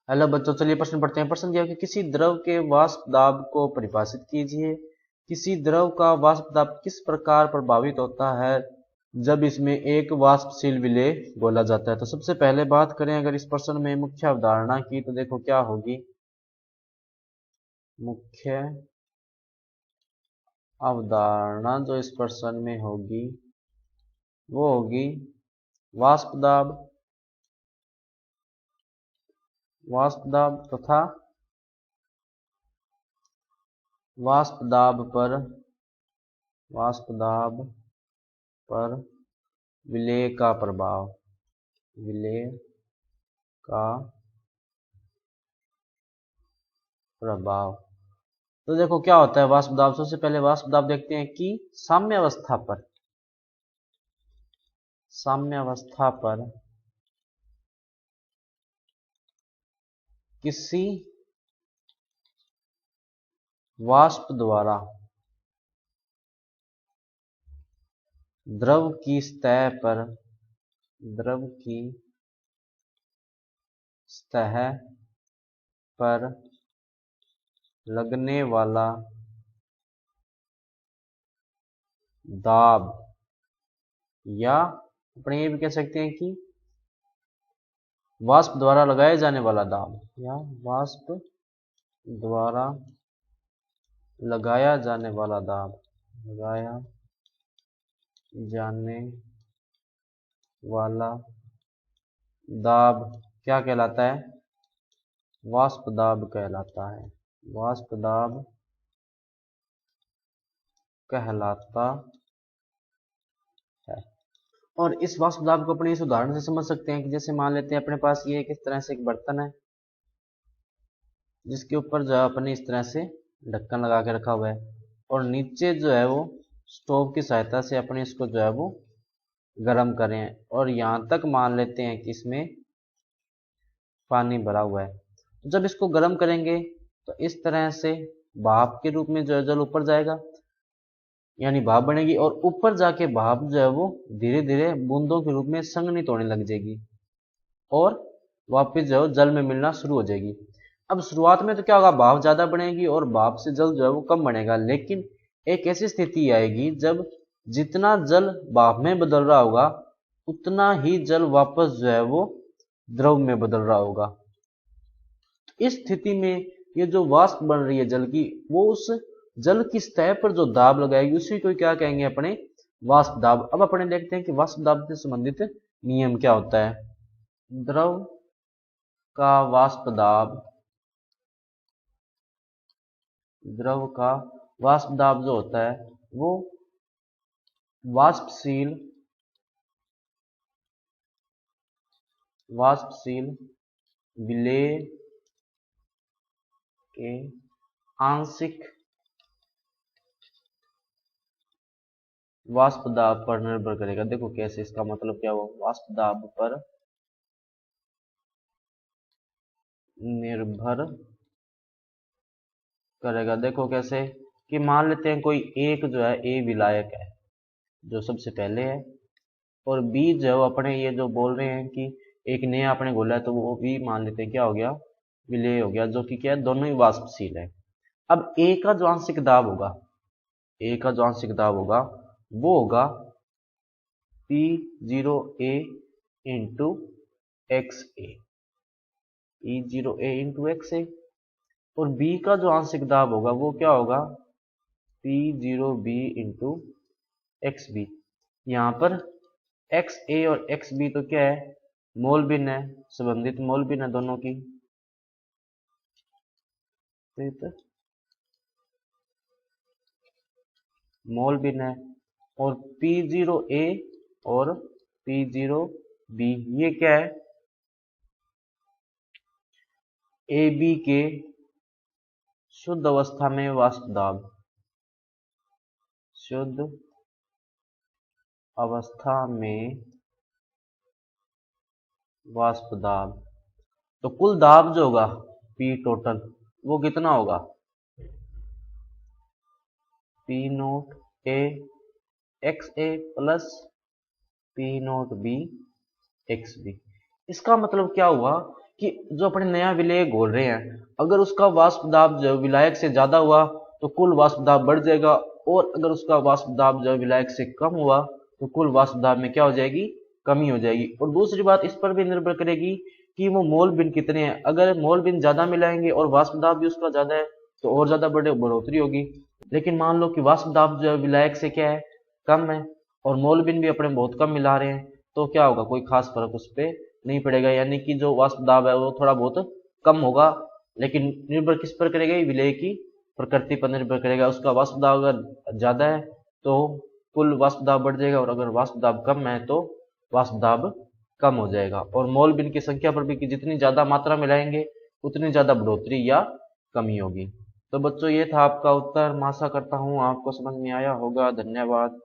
Hello बच्चों, चलिए प्रश्न पढ़ते हैं। प्रश्न दिया कि किसी द्रव के वाष्प दाब को परिभाषित कीजिए। किसी द्रव का वाष्प दाब किस प्रकार प्रभावित होता है जब इसमें एक वाष्पशील विलेय घोला जाता है। तो सबसे पहले बात करें अगर इस प्रश्न में मुख्य अवधारणा की, तो देखो क्या होगी। मुख्य अवधारणा जो इस प्रश्न में होगी वो होगी वाष्प दाब, वाष्प दाब तथा वाष्प दाब पर विलेय का प्रभाव, विलेय का प्रभाव। तो देखो क्या होता है वाष्प दाब। सबसे पहले वाष्प दाब देखते हैं कि साम्य अवस्था पर किसी वाष्प द्वारा द्रव की सतह पर लगने वाला दाब, या अपने ये भी कह सकते हैं कि वाष्प द्वारा लगाए जाने वाला दाब, या वाष्प द्वारा लगाया जाने वाला दाब, लगाया जाने वाला दाब क्या कहलाता है? वाष्प दाब कहलाता है। वाष्प दाब कहलाता है। और इस वाष्प दाब को अपने इस उदाहरण से समझ सकते हैं कि जैसे मान लेते हैं अपने पास ये किस तरह से एक बर्तन है जिसके ऊपर जो है अपने इस तरह से ढक्कन लगा के रखा हुआ है, और नीचे जो है वो स्टोव की सहायता से अपने इसको जो है वो गर्म करें, और यहाँ तक मान लेते हैं कि इसमें पानी भरा हुआ है। जब इसको गर्म करेंगे तो इस तरह से भाप के रूप में जो है जल ऊपर जाएगा, यानी भाप बनेगी, और ऊपर जाके भाप जो है वो धीरे धीरे बूंदों के रूप में संघनित होने लग जाएगी और वापस जो है जल में मिलना शुरू हो जाएगी। अब शुरुआत में तो क्या होगा, भाप ज्यादा बनेगी और भाप से जल जो है वो कम बनेगा, लेकिन एक ऐसी स्थिति आएगी जब जितना जल भाप में बदल रहा होगा उतना ही जल वापस जो है वो द्रव में बदल रहा होगा। इस स्थिति में ये जो वाष्प बन रही है जल की, वो उस जल की सतह पर जो दाब लगाएगी उसी को क्या कहेंगे, अपने वाष्प दाब। अब अपने देखते हैं कि वाष्प दाब से संबंधित नियम क्या होता है। द्रव का वाष्प दाब, द्रव का वाष्प दाब जो होता है वो वाष्पशील विलेय के आंशिक वाष्प दाब पर निर्भर करेगा। देखो कैसे, इसका मतलब क्या हुआ, वाष्प दाब पर निर्भर करेगा। देखो कैसे कि मान लेते हैं कोई एक जो है ए विलायक है जो सबसे पहले है, और बी जो है वो अपने ये जो बोल रहे हैं कि एक नया अपने घोला है, तो वो भी मान लेते हैं क्या हो गया, विलेय हो गया, जो कि क्या है, दोनों ही वाष्पशील है। अब ए का जो आंशिक दाब होगा, ए का जो आंशिक दाब होगा वो होगा P0A इंटू एक्स ए, P0A इंटू एक्स ए। और बी का जो आंशिक दाब होगा वो क्या होगा, P0B इंटू एक्स बी। यहाँ पर एक्स ए और एक्स बी तो क्या है, मोल भिन्न है, संबंधित मोल भिन्न है दोनों की। मोल भिन्न है। और P0A और P0B ये क्या है, ए बी के शुद्ध अवस्था में वाष्प दाब, शुद्ध अवस्था में वाष्प दाब। तो कुल दाब जो होगा P टोटल वो कितना होगा, P0A एक्स ए प्लस P0B एक्स बी। इसका मतलब क्या हुआ कि जो अपने नया विलेय घोल रहे हैं, अगर उसका वाष्प दाब जो विलायक से ज्यादा हुआ तो कुल वाष्प दाब बढ़ जाएगा, और अगर उसका वाष्प दाब जो विलायक से कम हुआ तो कुल वाष्प दाब में क्या हो जाएगी, कमी हो जाएगी। और दूसरी बात इस पर भी निर्भर करेगी कि वो मोल बिन कितने हैं। अगर मोल बिन ज्यादा मिलाएंगे और वाष्प दाब भी उसका ज्यादा है तो और ज्यादा बढ़ोतरी होगी। लेकिन मान लो कि वाष्प दाब जो विलायक से क्या है, कम है, और मोल बिन भी अपने बहुत कम मिला रहे हैं, तो क्या होगा, कोई खास फर्क उस पर नहीं पड़ेगा, यानी कि जो वाष्प दाब है वो थोड़ा बहुत कम होगा। लेकिन निर्भर किस पर करेगा, विलेय की प्रकृति पर निर्भर करेगा। उसका वाष्प दाब अगर ज्यादा है तो कुल वाष्प दाब बढ़ जाएगा, और अगर वाष्प दाब कम है तो वाष्प दाब कम हो जाएगा। और मोल बिन की संख्या पर भी कि जितनी ज्यादा मात्रा में लाएंगे उतनी ज्यादा बढ़ोतरी या कमी होगी। तो बच्चों ये था आपका उत्तर। मैं आशा करता हूँ आपको समझ में आया होगा। धन्यवाद।